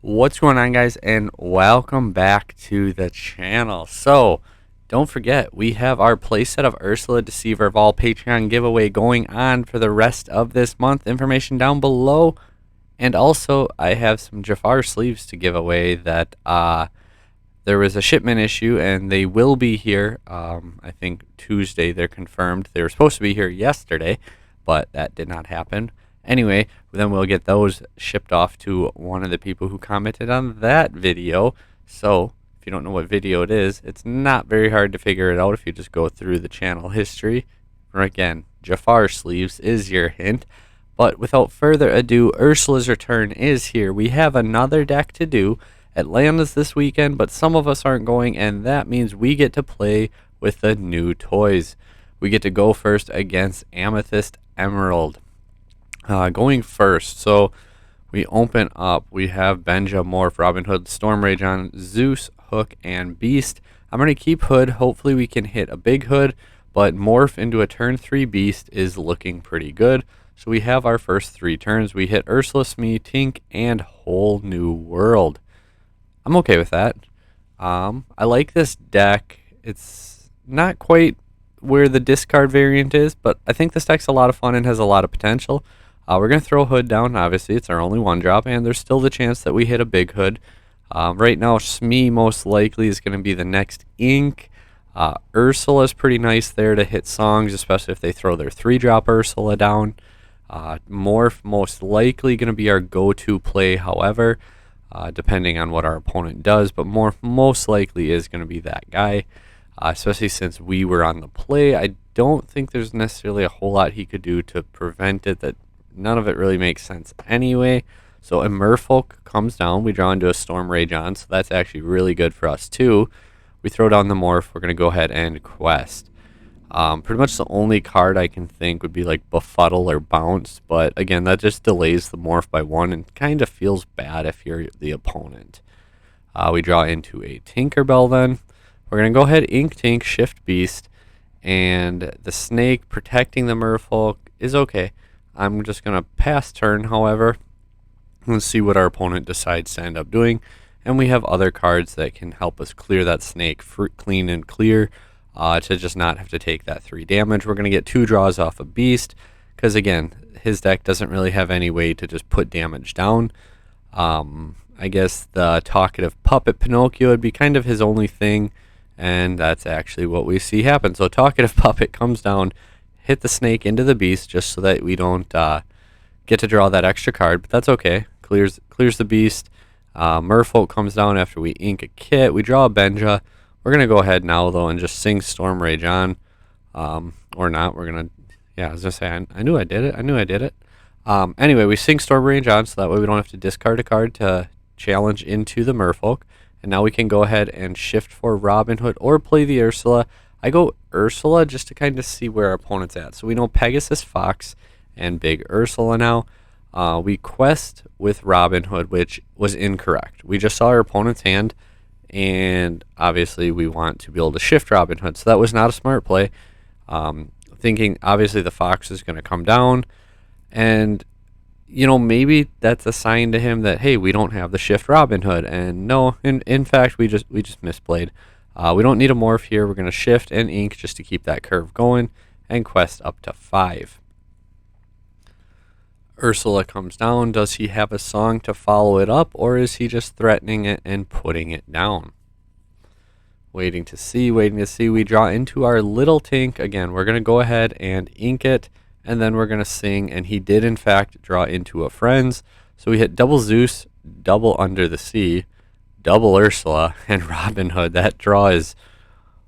What's going on, guys, and welcome back to the channel. So don't forget, we have our playset of Ursula Deceiver of All Patreon giveaway going on for the rest of this month. Information down below. And also I have some Jafar sleeves to give away that there was a shipment issue, and they will be here. I think Tuesday they're confirmed. They were supposed to be here yesterday, but that did not happen. Anyway, then we'll get those shipped off to one of the people who commented on that video. So if you don't know what video it is, it's not very hard to figure it out if you just go through the channel history. Again, Jafar sleeves is your hint. But without further ado, Ursula's return is here. We have another deck to do. Atlanta's this weekend, but some of us aren't going, and that means we get to play with the new toys. We get to go first against Amethyst Emerald. Going first, so we open up. We have Benja, Morph, Robin Hood, Storm Rage on, Zeus, Hook, and Beast. I'm going to keep Hood. Hopefully we can hit a big Hood, but Morph into a turn 3 Beast is looking pretty good. So we have our first 3 turns. We hit Ursula, Smee, Tink, and Whole New World. I'm okay with that. I like this deck. It's not quite where the discard variant is, but I think this deck's a lot of fun and has a lot of potential. We're going to throw Hood down. Obviously, it's our only 1-drop, and there's still the chance that we hit a big Hood. Right now, Smee most likely is going to be the next Ink. Ursula's pretty nice there to hit songs, especially if they throw their 3-drop Ursula down. Morph most likely going to be our go-to play, however, depending on what our opponent does. But Morph most likely is going to be that guy, especially since we were on the play. I don't think there's necessarily a whole lot he could do to prevent it. That none of it really makes sense anyway. So a Merfolk comes down. We draw into a Storm Rage on, so that's actually really good for us too. We throw down the Morph. We're going to go ahead and Quest. Pretty much the only card I can think would be like Befuddle or Bounce, but again, that just delays the Morph by 1 and kind of feels bad if you're the opponent. We draw into a Tinkerbell then. We're going to go ahead, Ink Tink, Shift Beast, and the Snake protecting the Merfolk is okay. I'm just going to pass turn, however, and see what our opponent decides to end up doing. And we have other cards that can help us clear that Snake clean and clear, to just not have to take that 3 damage. We're going to get 2 draws off a Beast, because again, his deck doesn't really have any way to just put damage down. I guess the Talkative Puppet Pinocchio would be kind of his only thing, and that's actually what we see happen. So Talkative Puppet comes down, hit the Snake into the Beast just so that we don't get to draw that extra card, but that's okay. Clears the Beast. Merfolk comes down after we ink a Kit. We draw a Benja. We're going to go ahead now, though, and just sing Storm Rage on. Or not. We're going to... Yeah, I was going to say, I knew I did it. Anyway, we sing Storm Rage on, so that way we don't have to discard a card to challenge into the Merfolk. And now we can go ahead and shift for Robin Hood or play the Ursula. I go Ursula just to kind of see where our opponent's at. So we know Pegasus, Fox, and Big Ursula now. We quest with Robin Hood, which was incorrect. We just saw our opponent's hand, and obviously we want to be able to shift Robin Hood. So that was not a smart play. Thinking obviously the Fox is going to come down, and maybe that's a sign to him that, hey, we don't have the shift Robin Hood. And no, in fact, we just misplayed. We don't need a Morph here. We're going to shift and ink just to keep that curve going, and quest up to 5. Ursula comes down. Does he have a song to follow it up, or is he just threatening it and putting it down? Waiting to see. We draw into our little Tink. Again, we're going to go ahead and ink it, and then we're going to sing, and he did in fact draw into a Friends. So we hit double Zeus, double Under the Sea, double Ursula, and Robin Hood. That draw is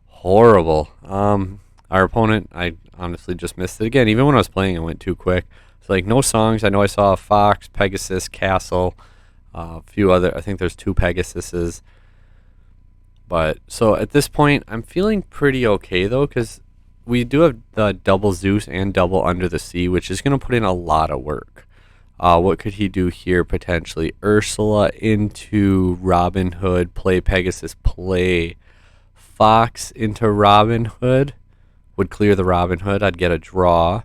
horrible. Our opponent, I honestly just missed it again. Even when I was playing, it went too quick. So like no songs. I know I saw a Fox, Pegasus, Castle, a few other. I think there's 2 Pegasuses. But so at this point, I'm feeling pretty okay though, because we do have the double Zeus and double Under the Sea, which is going to put in a lot of work. What could he do here potentially? Ursula into Robin Hood, play Pegasus, play Fox into Robin Hood. Would clear the Robin Hood. I'd get a draw.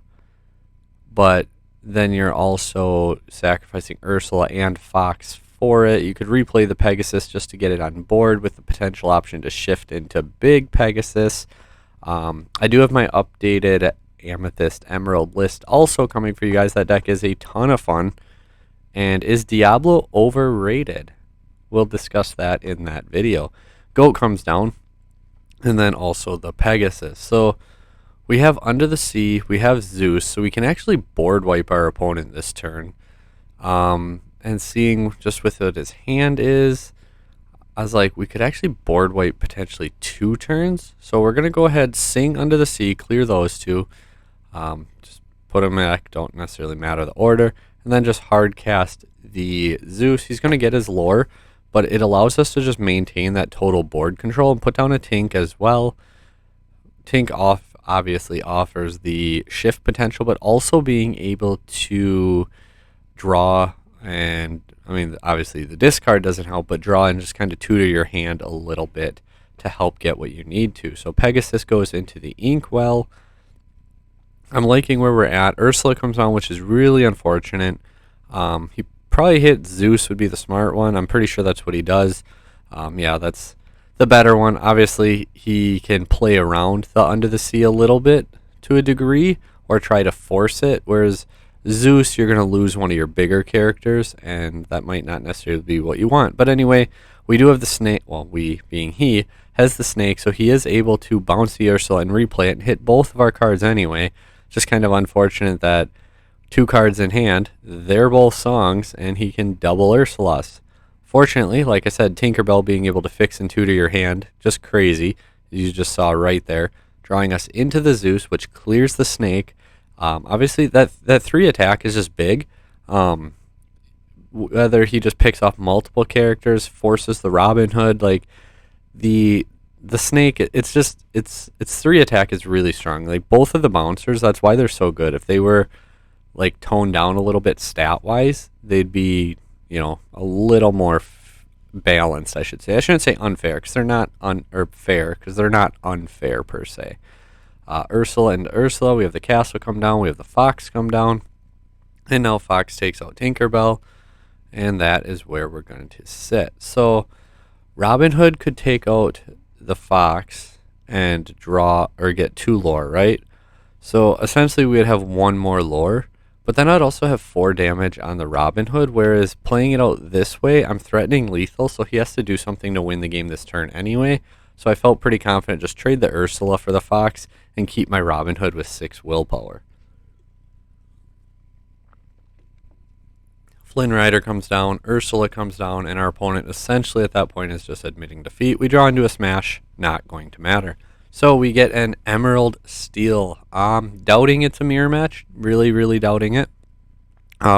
But then you're also sacrificing Ursula and Fox for it. You could replay the Pegasus just to get it on board with the potential option to shift into big Pegasus. I do have my updated Amethyst Emerald list also coming for you guys. That deck is a ton of fun. And is Diablo overrated? We'll discuss that in that video. Goat comes down, and then also the Pegasus. So we have Under the Sea, we have Zeus, so we can actually board wipe our opponent this turn. And seeing just with what his hand is, I was like, we could actually board wipe potentially 2 turns. So we're going to go ahead, sing Under the Sea, clear those 2. Just put them back, don't necessarily matter the order. And then just hard cast the Zeus. He's going to get his lore, but it allows us to just maintain that total board control and put down a Tink as well. Tink obviously offers the shift potential, but also being able to draw, and I mean obviously the discard doesn't help, but draw and just kind of tutor your hand a little bit to help get what you need to. So Pegasus goes into the Inkwell. I'm liking where we're at. Ursula comes on, which is really unfortunate. He probably hit Zeus would be the smart one. I'm pretty sure that's what he does. Yeah, that's the better one. Obviously, he can play around the Under the Sea a little bit to a degree, or try to force it, whereas Zeus, you're going to lose one of your bigger characters, and that might not necessarily be what you want. But anyway, we do have the snake. Well, we, being he, has the snake, so he is able to bounce the Ursula and replay it and hit both of our cards anyway. Just kind of unfortunate that 2 cards in hand, they're both songs, and he can double Ursulas. Fortunately, like I said, Tinkerbell being able to fix and tutor your hand, just crazy. You just saw right there, drawing us into the Zeus, which clears the snake. Obviously, that 3 attack is just big. Whether he just picks off multiple characters, forces the Robin Hood, like the snake, its 3 attack is really strong. Like both of the bouncers, that's why they're so good. If they were like toned down a little bit stat wise, they'd be, you know, a little more balanced, I should say. I shouldn't say unfair, because they're not fair, because they're not unfair per se. Ursula and Ursula, we have the castle come down, we have the fox come down, and now Fox takes out Tinkerbell, and that is where we're going to sit. So Robin Hood could take out the fox and draw or get 2 lore, right? So essentially we would have 1 more lore, but then I'd also have 4 damage on the Robin Hood, whereas playing it out this way, I'm threatening lethal, so he has to do something to win the game this turn anyway. So I felt pretty confident, just trade the Ursula for the fox and keep my Robin Hood with 6 willpower. Flynn Rider comes down, Ursula comes down, and our opponent essentially at that point is just admitting defeat. We draw into a smash, not going to matter. So we get an Emerald Steel. Doubting it's a mirror match, really doubting it.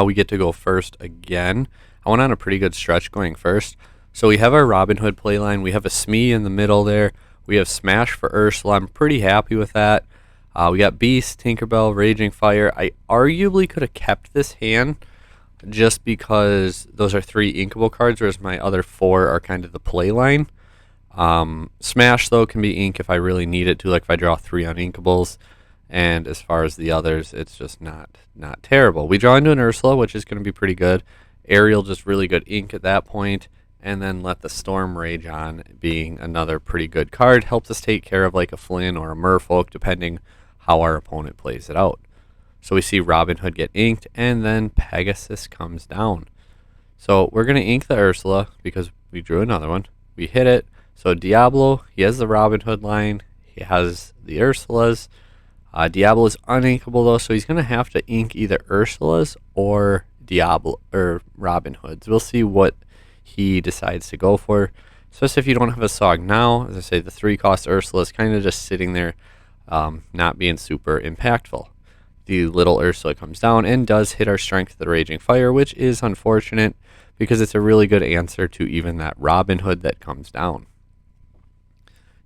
We get to go first again. I went on a pretty good stretch going first. So we have our Robin Hood playline, we have a Smee in the middle there, we have Smash for Ursula. I'm pretty happy with that. We got Beast, Tinkerbell, Raging Fire. I arguably could have kept this hand, just because those are 3 inkable cards, whereas my other 4 are kind of the play line. Smash, though, can be ink if I really need it to, like if I draw 3 uninkables. And as far as the others, it's just not terrible. We draw into an Ursula, which is going to be pretty good. Ariel, just really good ink at that point. And then Let the Storm Rage On, being another pretty good card. Helps us take care of like a Flynn or a Merfolk, depending how our opponent plays it out. So we see Robin Hood get inked, and then Pegasus comes down. So we're going to ink the Ursula, because we drew another one. We hit it. So Diablo, he has the Robin Hood line. He has the Ursulas. Diablo is uninkable, though, so he's going to have to ink either Ursulas or Diablo or Robin Hoods. We'll see what he decides to go for. Especially if you don't have a Sog now. As I say, the 3-cost Ursula is kind of just sitting there, not being super impactful. The little Ursula comes down and does hit our strength of the Raging Fire, which is unfortunate because it's a really good answer to even that Robin Hood that comes down.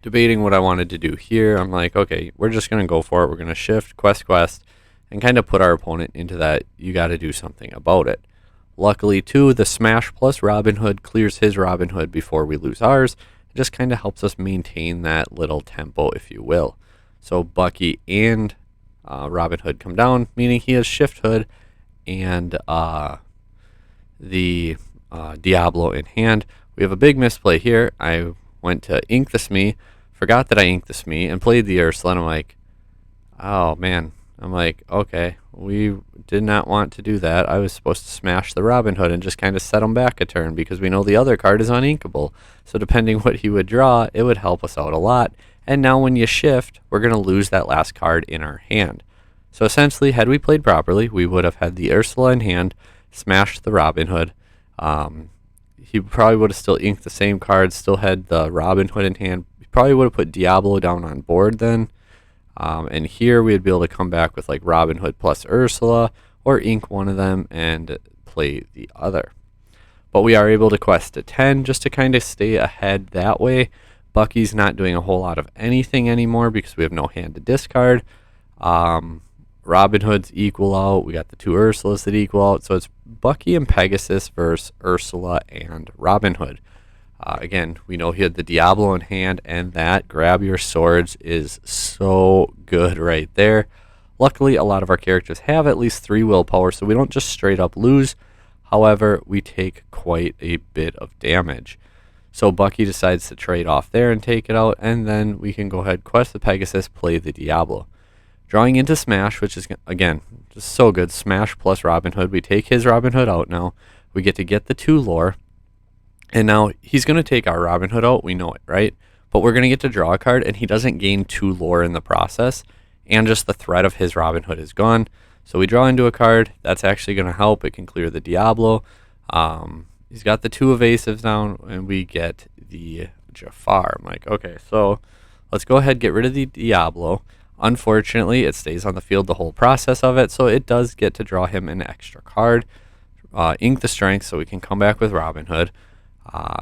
Debating what I wanted to do here, I'm like, okay, we're just going to go for it. We're going to shift, quest, and kind of put our opponent into that you got to do something about it. Luckily, too, the Smash plus Robin Hood clears his Robin Hood before we lose ours. It just kind of helps us maintain that little tempo, if you will. So Bucky and Robin Hood come down, meaning he has Shift Hood, and the Diablo in hand. We have a big misplay here. I went to ink the Smee, forgot that I inked the Smee, and played the Ursula, and I'm like, oh man. I'm like, okay, we did not want to do that. I was supposed to smash the Robin Hood and just kind of set him back a turn because we know the other card is uninkable. So depending what he would draw, it would help us out a lot. And now when you shift, we're going to lose that last card in our hand. So essentially, had we played properly, we would have had the Ursula in hand, smashed the Robin Hood. He probably would have still inked the same card, still had the Robin Hood in hand. He probably would have put Diablo down on board then. And here we'd be able to come back with like Robin Hood plus Ursula, or ink one of them and play the other. But we are able to quest to 10 just to kind of stay ahead that way. Bucky's not doing a whole lot of anything anymore because we have no hand to discard. Robin Hood's equal out. We got the two Ursulas that equal out. So it's Bucky and Pegasus versus Ursula and Robin Hood. Again, we know he had the Diablo in hand, and that grab your swords is so good right there. Luckily, a lot of our characters have at least 3 willpower, so we don't just straight up lose. However, we take quite a bit of damage. So Bucky decides to trade off there and take it out, and then we can go ahead, quest the Pegasus, play the Diablo. Drawing into Smash, which is, again, just so good. Smash plus Robin Hood. We take his Robin Hood out now. We get to get the 2 lore. And now he's going to take our Robin Hood out. We know it, right? But we're going to get to draw a card, and he doesn't gain 2 lore in the process. And just the threat of his Robin Hood is gone. So we draw into a card. That's actually going to help. It can clear the Diablo. He's got the 2 evasives down, and we get the Jafar. I'm like, okay, so let's go ahead and get rid of the Diablo. Unfortunately, it stays on the field the whole process of it, so it does get to draw him an extra card. Ink the Strength so we can come back with Robin Hood.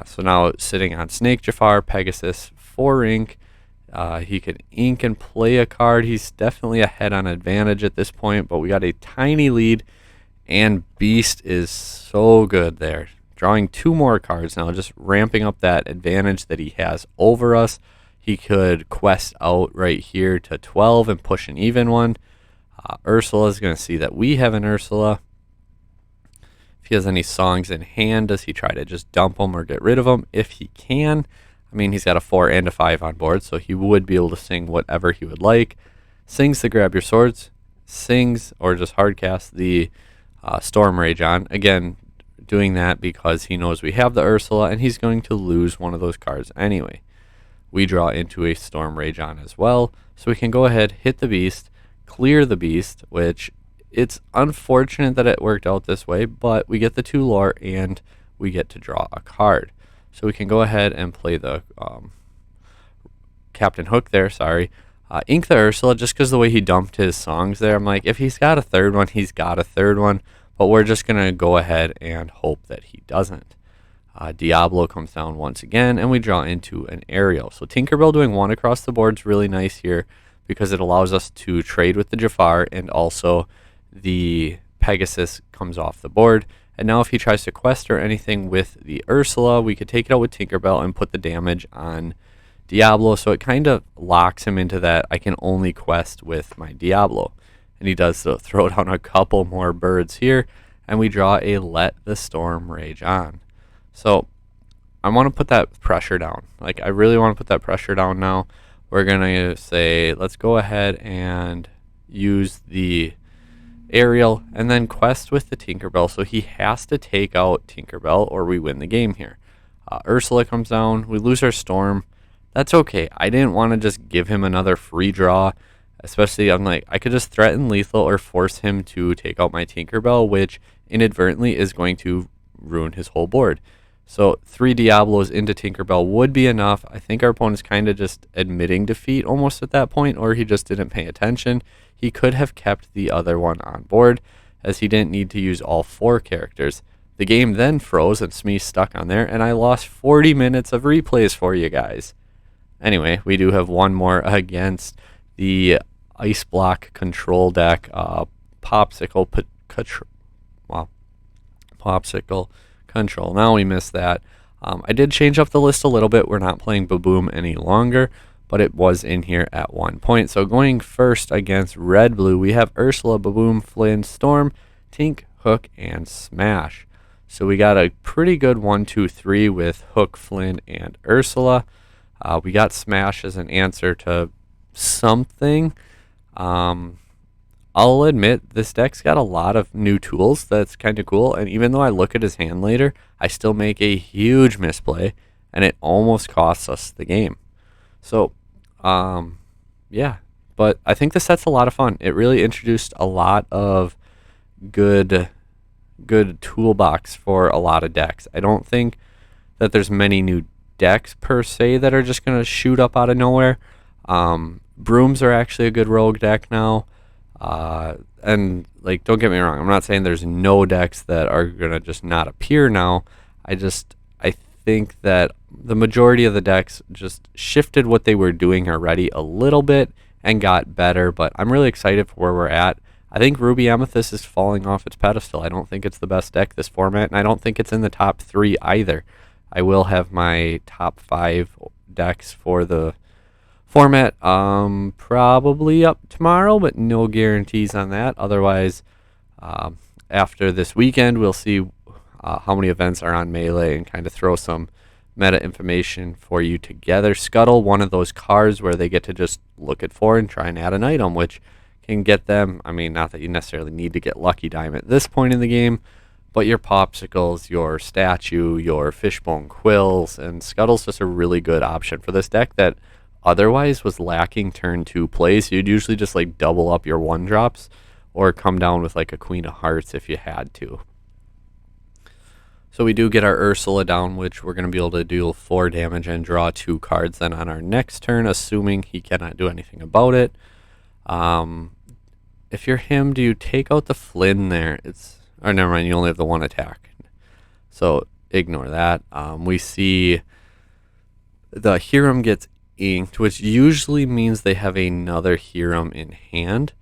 So now sitting on Snake Jafar, Pegasus, 4 ink. He can ink and play a card. He's definitely ahead on advantage at this point, but we got a tiny lead, and Beast is so good there. Drawing 2 more cards now, just ramping up that advantage that he has over us. He could quest out right here to 12 and push an even one. Ursula is going to see that we have an Ursula. If he has any songs in hand, does he try to just dump them or get rid of them? If he can, I mean, he's got a 4 and a 5 on board, so he would be able to sing whatever he would like. Sings the Grab Your Swords, sings or just hardcast the Storm Rage on. Again, doing that because he knows we have the Ursula, and he's going to lose one of those cards anyway. We draw into a Storm Rage on as well, so we can go ahead, hit the Beast, clear the Beast, which it's unfortunate that it worked out this way, but we get the 2 lore and we get to draw a card. So we can go ahead and play the Captain Hook there, ink the Ursula just because the way he dumped his songs there. I'm like, if he's got a 3rd one, he's got a 3rd one, but we're just going to go ahead and hope that he doesn't. Diablo comes down once again, and we draw into an Ariel. So Tinkerbell doing 1 across the board is really nice here because it allows us to trade with the Jafar, and also the Pegasus comes off the board. And now if he tries to quest or anything with the Ursula, we could take it out with Tinkerbell and put the damage on Diablo. So it kind of locks him into that I can only quest with my Diablo. And he does throw down a couple more birds here, and we draw a Let the Storm Rage On. So I want to put that pressure down. Like, I really want to put that pressure down now. We're going to say, let's go ahead and use the Ariel and then quest with the Tinkerbell. So he has to take out Tinkerbell or we win the game here. Ursula comes down. We lose our Storm. That's okay. I didn't want to just give him another free draw. Especially, I'm like, I could just threaten lethal or force him to take out my Tinkerbell, which inadvertently is going to ruin his whole board. So 3 Diablos into Tinkerbell would be enough. I think our opponent's kind of just admitting defeat almost at that point, or he just didn't pay attention. He could have kept the other one on board, as he didn't need to use all 4 characters. The game then froze and Smee stuck on there, and I lost 40 minutes of replays for you guys. Anyway, we do have 1 more against the Ice Block control deck, Popsicle Control. Now we missed that. I did change up the list a little bit. We're not playing Baboom any longer, but it was in here at one point. So going first against Red Blue, we have Ursula, Baboom, Flynn, Storm, Tink, Hook, and Smash. So we got a pretty good 1-2-3 with Hook, Flynn, and Ursula. We got Smash as an answer to something. I'll admit this deck's got a lot of new tools that's kind of cool, and even though I look at his hand later, I still make a huge misplay, and it almost costs us the game. So, yeah, but I think the set's a lot of fun. It really introduced a lot of good toolbox for a lot of decks. I don't think that there's many new decks per se that are just going to shoot up out of nowhere. Brooms are actually a good rogue deck now. And like, don't get me wrong, I'm not saying there's no decks that are going to just not appear now. I think that the majority of the decks just shifted what they were doing already a little bit and got better, but I'm really excited for where we're at. I think Ruby Amethyst is falling off its pedestal. I don't think it's the best deck this format, and I don't think it's in the top 3 either. I will have my top 5 decks for the format probably up tomorrow, but no guarantees on that. Otherwise, after this weekend, we'll see how many events are on Melee and kind of throw some meta information for you together. Scuttle, one of those cards where they get to just look at 4 and try and add an item, which can get them, I mean, not that you necessarily need to get Lucky Dime at this point in the game, but your Popsicles, your Statue, your Fishbone Quills, and Scuttle's just a really good option for this deck that otherwise was lacking turn 2 plays. You'd usually just like double up your 1-drops or come down with like a Queen of Hearts if you had to. So we do get our Ursula down, which we're going to be able to deal 4 damage and draw 2 cards then on our next turn, assuming he cannot do anything about it. If you're him, do you take out the Flynn there? Or never mind, you only have the 1 attack. So ignore that. We see the Hiram gets inked, which usually means they have another Hiram in hand.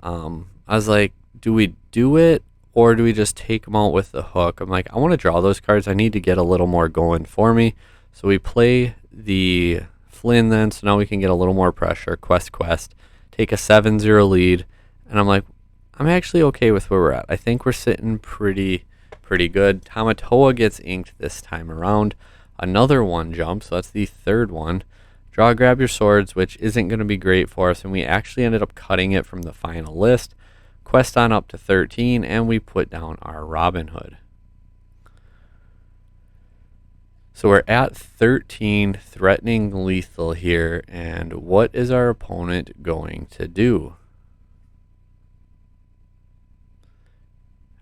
I was like, do we do it or do we just take them out with the hook? I'm like, I want to draw those cards. I need to get a little more going for me. So we play the Flynn then, so now we can get a little more pressure. Quest, take a 7-0 lead. And I'm like, I'm actually okay with where we're at. I think we're sitting pretty good. Tamatoa gets inked this time around. Another 1 jump, so that's the 3rd one. Draw, grab your swords, which isn't going to be great for us, and we actually ended up cutting it from the final list. Quest on up to 13, and we put down our Robin Hood. So we're at 13, threatening lethal here, and what is our opponent going to do?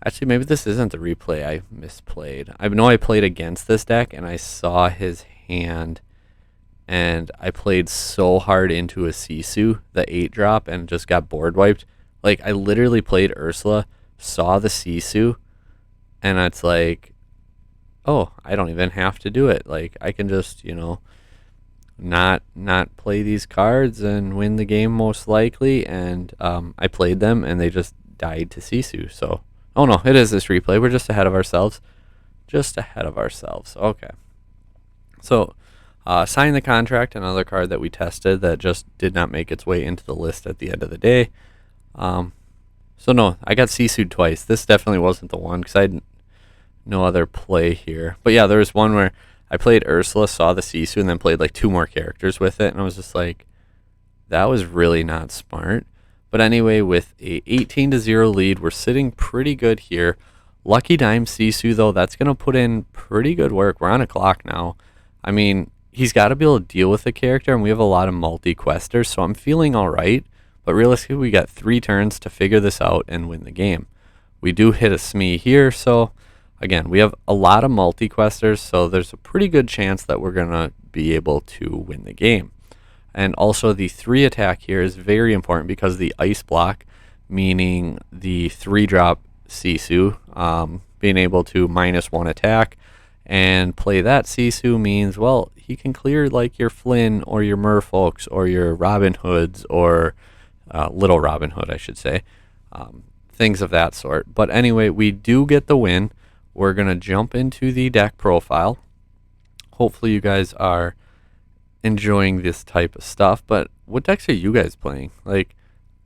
Actually, maybe this isn't the replay I misplayed. I know I played against this deck, and I saw his hand, and I played so hard into a Sisu, the 8-drop, and just got board wiped. Like, I literally played Ursula, saw the Sisu, and it's like, oh, I don't even have to do it. Like, I can just, not play these cards and win the game most likely. And I played them, and they just died to Sisu. So, oh no, it is this replay. We're just ahead of ourselves. Okay. So, Sign the Contract, another card that we tested that just did not make its way into the list at the end of the day. So no, I got Sisu'd twice. This definitely wasn't the one because I had no other play here. But yeah, there was one where I played Ursula, saw the Sisu, and then played like 2 more characters with it, and I was just like, that was really not smart. But anyway, with a 18-0 lead, we're sitting pretty good here. Lucky Dime Sisu, though, that's going to put in pretty good work. We're on a clock now. I mean, he's got to be able to deal with the character, and we have a lot of multi-questers, so I'm feeling all right. But realistically, we got 3 turns to figure this out and win the game. We do hit a Smee here, so again, we have a lot of multi-questers, so there's a pretty good chance that we're going to be able to win the game. And also the 3 attack here is very important because the ice block, meaning the 3-drop Sisu, being able to -1 attack and play that Sisu means, well, he can clear like your Flynn or your Merfolks or your Robin Hoods or Little Robin Hood, I should say. Things of that sort. But anyway, we do get the win. We're going to jump into the deck profile. Hopefully you guys are enjoying this type of stuff. But what decks are you guys playing? Like,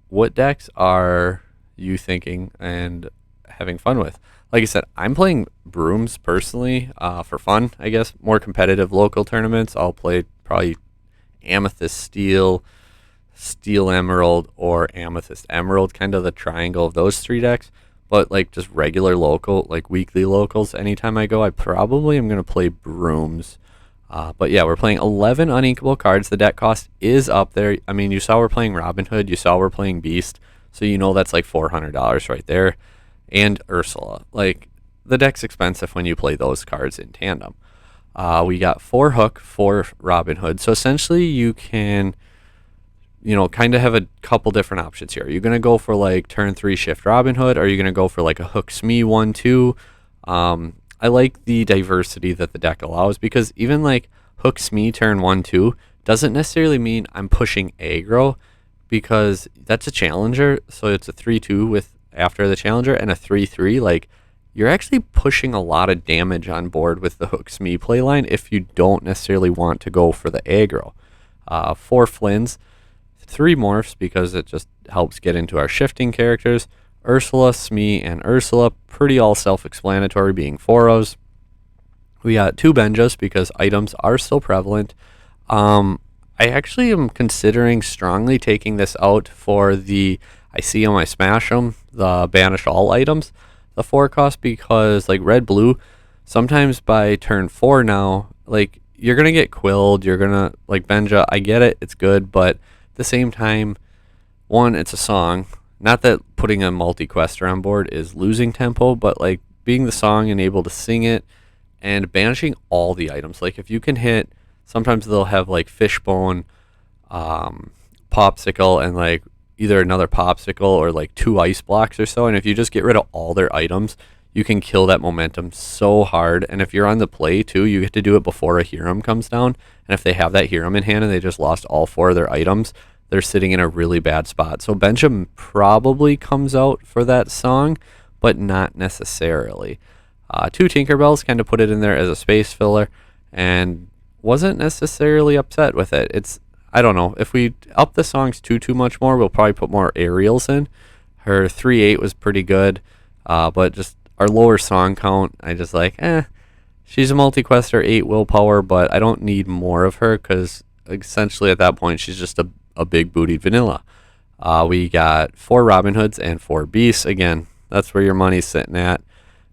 what decks are you thinking and having fun with? like I said, I'm playing brooms personally for fun, I guess. More competitive local tournaments, I'll play probably Amethyst Steel, Steel Emerald, or Amethyst Emerald, kind of the triangle of those three decks. But like just regular local, like weekly locals, anytime I go, I probably am going to play brooms. But yeah, we're playing 11 uninkable cards. The deck cost is up there. I mean, you saw we're playing Robin Hood. You saw we're playing Beast. So you know that's like $400 right there. And Ursula. Like, the deck's expensive when you play those cards in tandem. We got 4 Hook, 4 Robin Hood. So essentially you can, kind of have a couple different options here. Are you going to go for like turn 3 Shift Robin Hood? Or are you going to go for like a Hook Smee 1-2? I like the diversity that the deck allows, because even like Hook Smee turn 1-2 doesn't necessarily mean I'm pushing aggro, because that's a challenger. So it's a 3-2 with after the challenger and a 3-3. Like, you're actually pushing a lot of damage on board with the Hook Smee playline if you don't necessarily want to go for the aggro. 4 Flins, 3 Morphs because it just helps get into our shifting characters. Ursula, Smee, and Ursula, pretty all self-explanatory, being 4-0s. We got 2 Benjas because items are still prevalent. I actually am considering strongly taking this out for the I See 'em, I Smash 'em, the Banish All items, the 4 cost, because like red, blue, sometimes by turn 4 now, like you're going to get quilled, you're going to, like Benja, I get it, it's good, but at the same time, one, it's a song. Not that putting a multi-quester on board is losing tempo, but like being the song and able to sing it and banishing all the items. Like if you can hit, sometimes they'll have like Fishbone, Popsicle, and like either another Popsicle or like 2 ice blocks or so. And if you just get rid of all their items, you can kill that momentum so hard. And if you're on the play too, you get to do it before a Hiram comes down. And if they have that Hiram in hand and they just lost all 4 of their items, they're sitting in a really bad spot. So Benjamin probably comes out for that song, but not necessarily. 2 Tinkerbells, kind of put it in there as a space filler, and wasn't necessarily upset with it. I don't know, if we up the songs too much more, we'll probably put more aerials in. Her 3-8 was pretty good, but just our lower song count, I just like, she's a multi-quester, 8 willpower, but I don't need more of her, because essentially at that point she's just a big bootied vanilla. We got 4 Robin Hoods and 4 Beasts. Again, that's where your money's sitting at.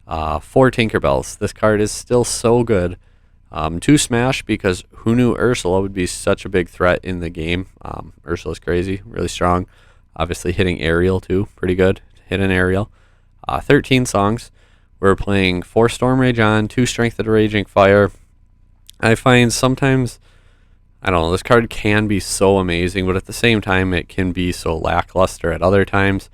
4 Tinkerbells. This card is still so good. 2 Smash, because who knew Ursula would be such a big threat in the game. Ursula's crazy, really strong. Obviously hitting aerial too, pretty good. Hit an aerial. 13 songs. We're playing 4 Storm Rage on, 2 Strength of the Raging Fire. I find sometimes, I don't know, this card can be so amazing, but at the same time, it can be so lackluster at other times.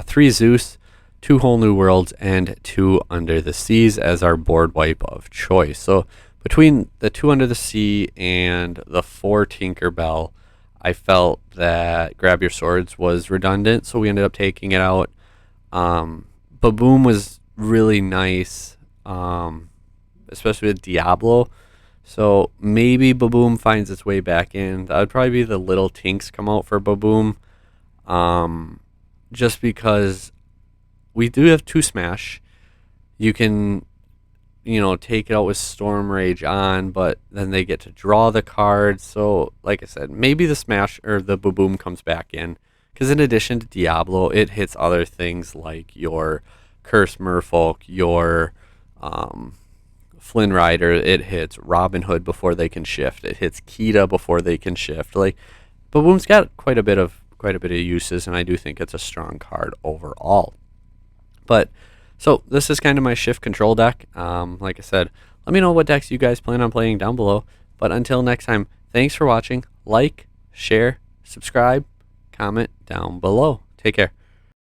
3 Zeus, 2 Whole New Worlds, and 2 Under the Seas as our board wipe of choice. So between the 2 Under the Sea and the 4 Tinkerbell, I felt that Grab Your Swords was redundant, so we ended up taking it out. Baboom was really nice, especially with Diablo. So maybe Baboom finds its way back in. That would probably be the little tinks come out for Baboom. Just because we do have 2 Smash. You can, take it out with Storm Rage on, but then they get to draw the card. So, like I said, maybe the Smash or the Baboom comes back in. Because in addition to Diablo, it hits other things like your Curse Merfolk, your Flynn Rider, it hits Robin Hood before they can shift. It hits Kita before they can shift. Like, Baboom's got quite a bit of uses, and I do think it's a strong card overall. But so this is kind of my shift control deck. Like I said, let me know what decks you guys plan on playing down below. But until next time, thanks for watching. Like, share, subscribe, comment down below. Take care.